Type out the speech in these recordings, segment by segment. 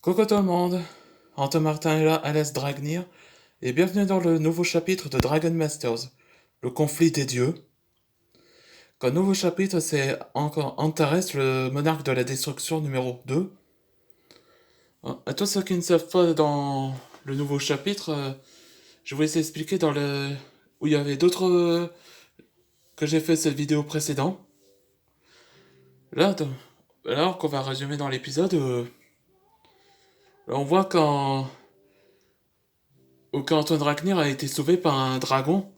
Coucou tout le monde, Anton Martin est là, Alès Dragnir, et bienvenue dans le nouveau chapitre de Dragon Masters, le conflit des dieux. Le nouveau chapitre, c'est encore Antares, le monarque de la destruction numéro 2. À tous ceux qui ne savent pas dans le nouveau chapitre, je vais vous expliquer dans le... où il y avait d'autres que j'ai fait cette vidéo précédente. Là, alors qu'on va résumer dans l'épisode, on voit quand Anton Dragnir a été sauvé par un dragon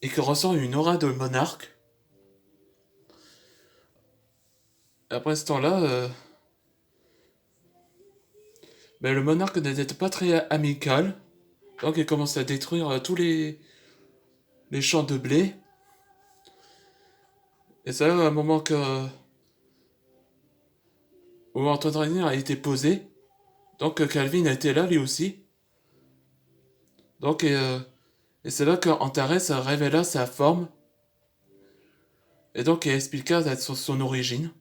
et que ressort une aura de monarque. Après ce temps-là, le monarque n'était pas très amical, donc il commence à détruire tous les champs de blé. Et c'est là un moment où Antoine Dragnir a été posé, donc Calvin était là lui aussi. Donc, et c'est là qu'Antares révéla sa forme, et donc il expliqua son origine.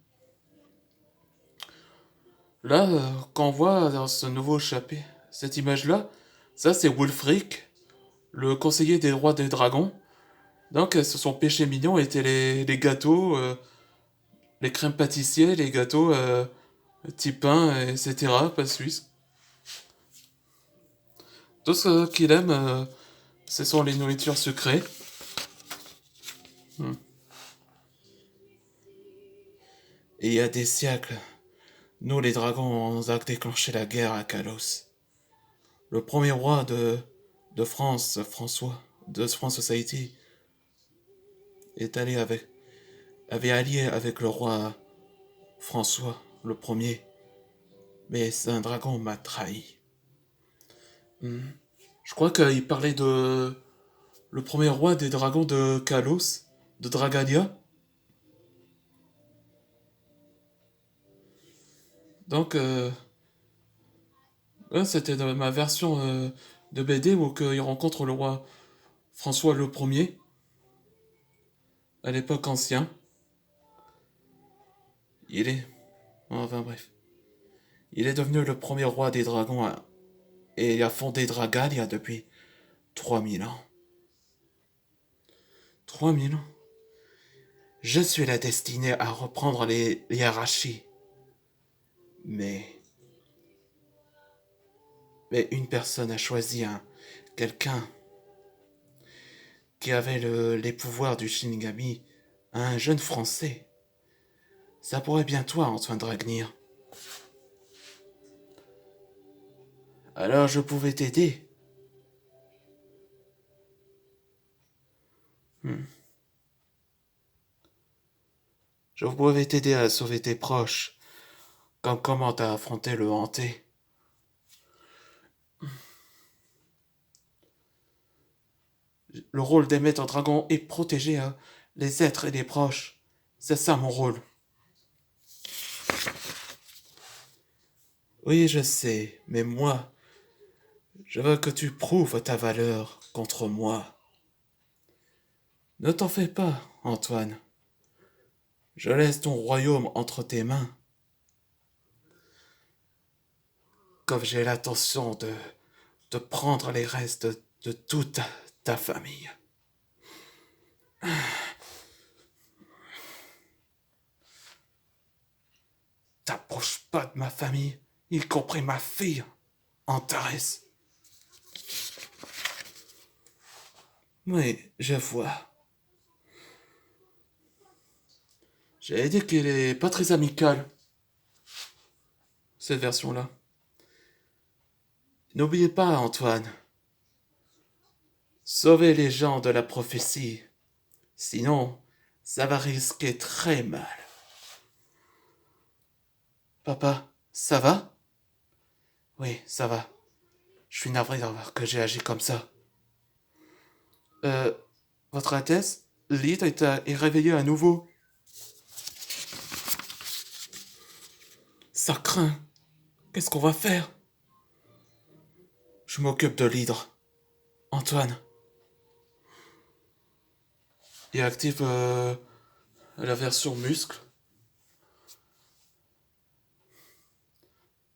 Là, quand on voit dans ce nouveau chapitre, cette image-là, ça c'est Wulfric, le conseiller des rois des dragons. Donc, son péché mignon était les gâteaux, les crèmes pâtissiers, les gâteaux type pain, etc. Pas suisse. Tout ce qu'il aime, ce sont les nourritures sucrées. Et il y a des siècles, nous les dragons, on a déclenché la guerre à Kalos. Le premier roi de France, François, de France Society, avait allié avec le roi François le premier. Mais un dragon m'a trahi. Je crois qu'il parlait de le premier roi des dragons de Kalos, de Dragalia. Donc, c'était dans ma version de BD où il rencontre le roi François le Premier, à l'époque ancien. Il est... Enfin bref. Il est devenu le premier roi des dragons et il a fondé Dragalia depuis 3000 ans. 3000 ans. Je suis la destinée à reprendre les hiérarchies. Mais une personne a choisi quelqu'un qui avait les pouvoirs du Shinigami, un jeune Français. Ça pourrait bien toi, Antoine Dragnir. Alors je pouvais t'aider. Je pouvais t'aider à sauver tes proches, comme comment t'as affronté le hanté. Le rôle des maîtres dragons est protéger les êtres et les proches. C'est ça mon rôle. Oui, je sais, mais moi, je veux que tu prouves ta valeur contre moi. Ne t'en fais pas, Antoine. Je laisse ton royaume entre tes mains. Comme j'ai l'intention de prendre les restes de toute ta famille. T'approches pas de ma famille, y compris ma fille, Antares. Oui, je vois. J'ai dit qu'elle est pas très amicale, cette version-là. N'oubliez pas, Antoine. Sauvez les gens de la prophétie. Sinon, ça va risquer très mal. Papa, ça va? Oui, ça va. Je suis navré d'avoir que j'ai agi comme ça. Votre Altesse, Lyd est réveillé à nouveau. Ça craint. Qu'est-ce qu'on va faire? Je m'occupe de l'hydre. Antoine. Il active la version muscle.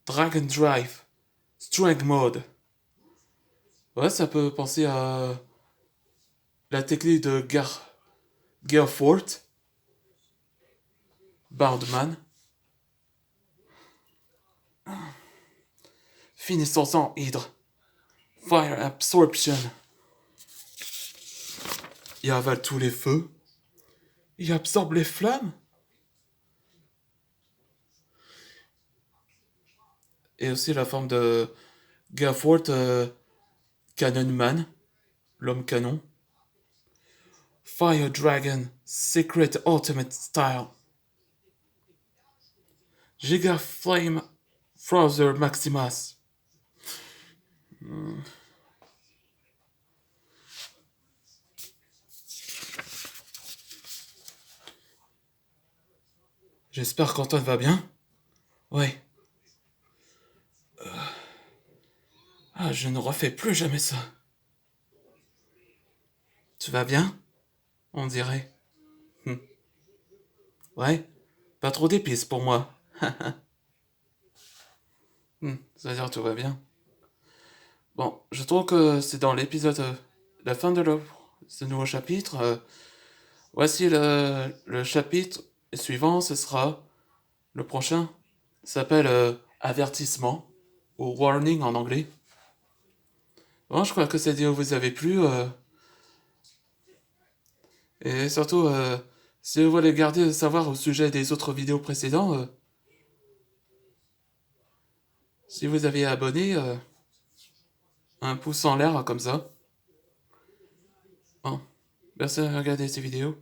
Dragon Drive. Strength Mode. Ouais, ça peut penser à la technique de Gerfort, Bardman. Finissons en hydre. Fire Absorption. Il avale tous les feux. Il absorbe les flammes. Et aussi la forme de Gerfort Canonman, l'homme canon. Fire Dragon, Secret Ultimate Style. Giga Flame Frozer Maximus. J'espère qu'Antoine va bien. Ouais. Ah, je ne refais plus jamais ça. Tu vas bien? On dirait. Ouais. Pas trop d'épices pour moi. C'est-à-dire tout va bien. Bon, je trouve que c'est dans l'épisode, la fin de ce nouveau chapitre. Voici le chapitre suivant, ce sera le prochain. Ça s'appelle Avertissement, ou Warning en anglais. Bon, je crois que cette vidéo vous avez plu. Et surtout, si vous voulez garder savoir au sujet des autres vidéos précédentes, si vous avez abonné, un pouce en l'air comme ça. Bon, merci de regarder ces vidéos.